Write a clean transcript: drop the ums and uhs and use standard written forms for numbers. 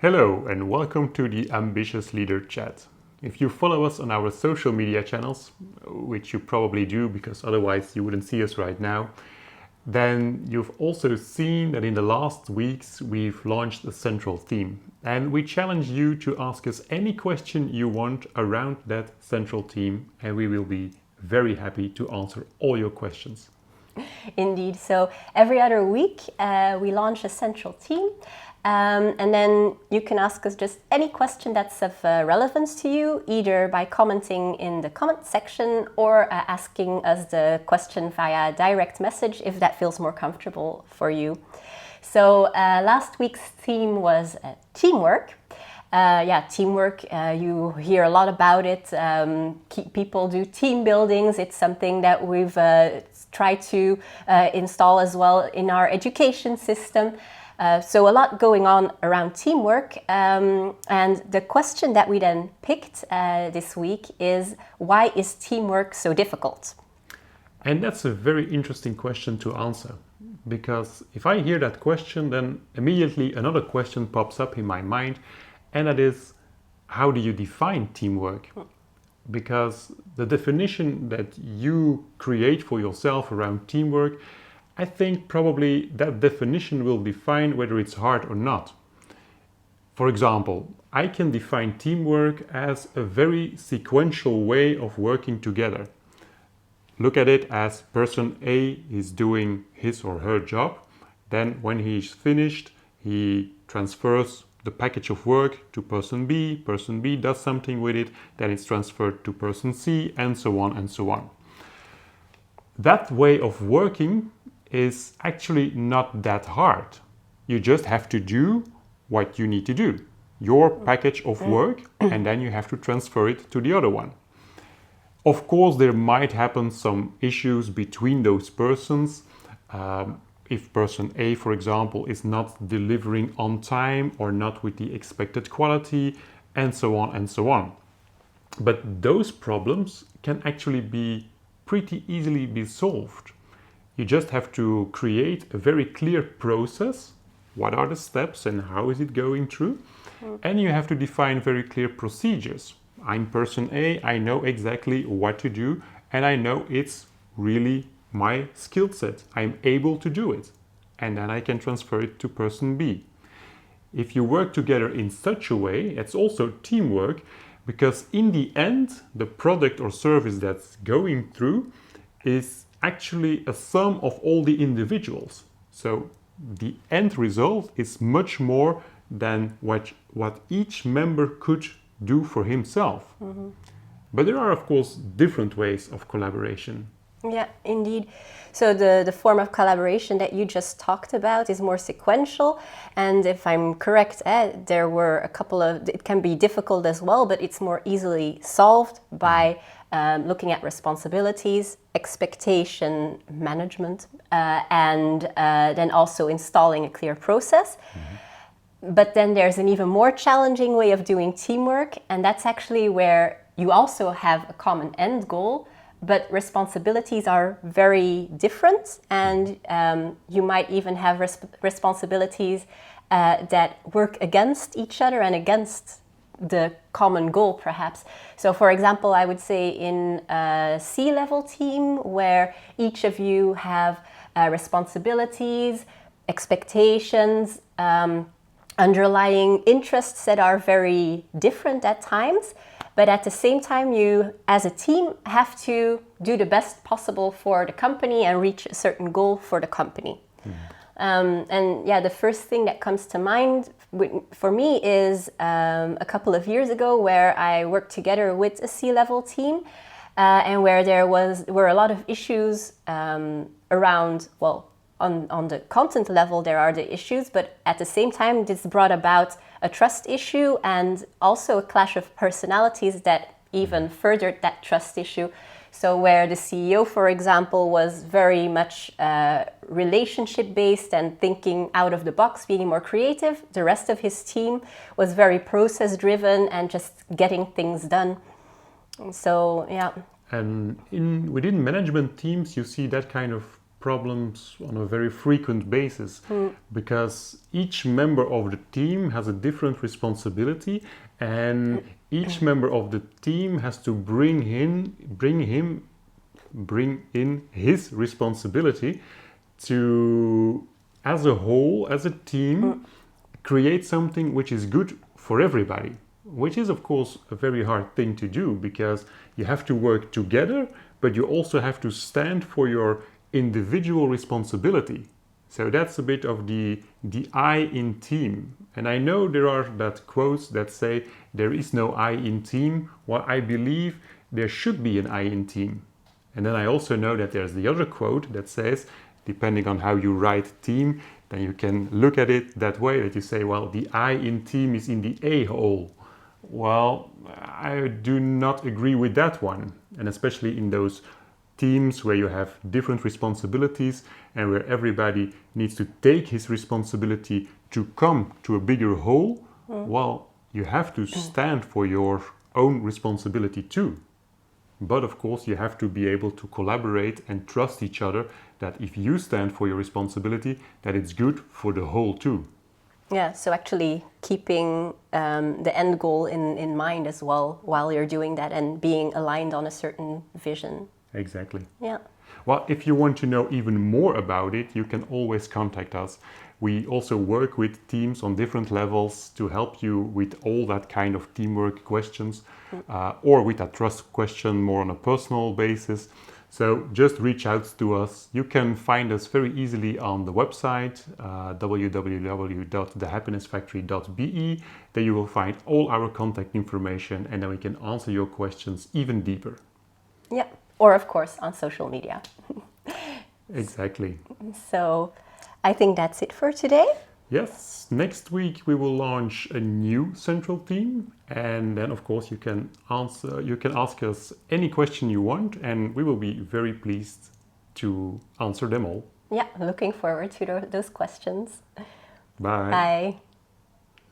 Hello and welcome to the Ambitious Leader Chat. If you follow us on our social media channels, which you probably do because otherwise you wouldn't see us right now, then you've also seen that in the last weeks we've launched a central theme, and we challenge you to ask us any question you want around that central theme, and we will be very happy to answer all your questions. Indeed. So every other week we launch a central theme, and then you can ask us just any question that's of relevance to you, either by commenting in the comment section or asking us the question via direct message if that feels more comfortable for you. So last week's theme was teamwork. Teamwork, you hear a lot about it. People do team buildings. It's something that we've tried to install as well in our education system. So a lot going on around teamwork. And the question that we then picked this week is, why is teamwork so difficult? And that's a very interesting question to answer, because if I hear that question, then immediately another question pops up in my mind, and that is, how do you define teamwork? Because the definition that you create for yourself around teamwork, I think probably that definition will define whether it's hard or not. For example, I can define teamwork as a very sequential way of working together. Look at it as person A is doing his or her job. Then when he's finished, he transfers the package of work to person B does something with it, then it's transferred to person C, and so on and so on. That way of working is actually not that hard. You just have to do what you need to do, your package of work, and then you have to transfer it to the other one. Of course, there might happen some issues between those persons. If person A, for example, is not delivering on time or not with the expected quality, and so on and so on. But those problems can actually be pretty easily be solved. You just have to create a very clear process. What are the steps and how is it going through? And you have to define very clear procedures. I'm person A, I know exactly what to do, and I know it's really my skill set. I'm able to do it. And then I can transfer it to person B. If you work together in such a way, it's also teamwork, because in the end, the product or service that's going through is actually a sum of all the individuals. So the end result is much more than what each member could do for himself. Mm-hmm. But there are, of course, different ways of collaboration. Yeah, indeed. So the form of collaboration that you just talked about is more sequential. And if I'm correct, there were a couple of, it can be difficult as well, but it's more easily solved by looking at responsibilities, expectation management, and then also installing a clear process. Mm-hmm. But then there's an even more challenging way of doing teamwork, and that's actually where you also have a common end goal, but responsibilities are very different, and you might even have responsibilities that work against each other and against the common goal, perhaps. So, for example, I would say in a C-level team where each of you have responsibilities, expectations, underlying interests that are very different at times, but at the same time, you, as a team, have to do the best possible for the company and reach a certain goal for the company. The first thing that comes to mind for me is a couple of years ago where I worked together with a C-level team and where there were a lot of issues around, well, on the content level, there are the issues, but at the same time, this brought about a trust issue and also a clash of personalities that even furthered that trust issue. So where the CEO, for example, was very much relationship-based and thinking out of the box, being more creative, the rest of his team was very process-driven and just getting things done. So, yeah. And within management teams, you see that kind of problems on a very frequent basis because each member of the team has a different responsibility, and each member of the team has to bring in his responsibility to, as a whole, as a team, create something which is good for everybody, which is of course a very hard thing to do because you have to work together, but you also have to stand for your individual responsibility. So that's a bit of the I in team. And I know there are that quotes that say there is no I in team. Well, I believe there should be an I in team. And then I also know that there's the other quote that says, depending on how you write team, then you can look at it that way, that you say, well, the I in team is in the A hole. Well, I do not agree with that one. And especially in those teams where you have different responsibilities and where everybody needs to take his responsibility to come to a bigger whole, well, you have to stand for your own responsibility too. But of course, you have to be able to collaborate and trust each other that if you stand for your responsibility, that it's good for the whole too. Yeah, so actually keeping the end goal in mind as well while you're doing that and being aligned on a certain vision. Exactly. Yeah. Well, if you want to know even more about it, you can always contact us. We also work with teams on different levels to help you with all that kind of teamwork questions, or with a trust question more on a personal basis. So just reach out to us. You can find us very easily on the website, www.thehappinessfactory.be. There you will find all our contact information, and then we can answer your questions even deeper. Yeah, or of course on social media. Exactly. So I think that's it for today. Yes, next week we will launch a new central theme, and then of course you can ask us any question you want, and we will be very pleased to answer them all. Yeah, looking forward to those questions. Bye. Bye.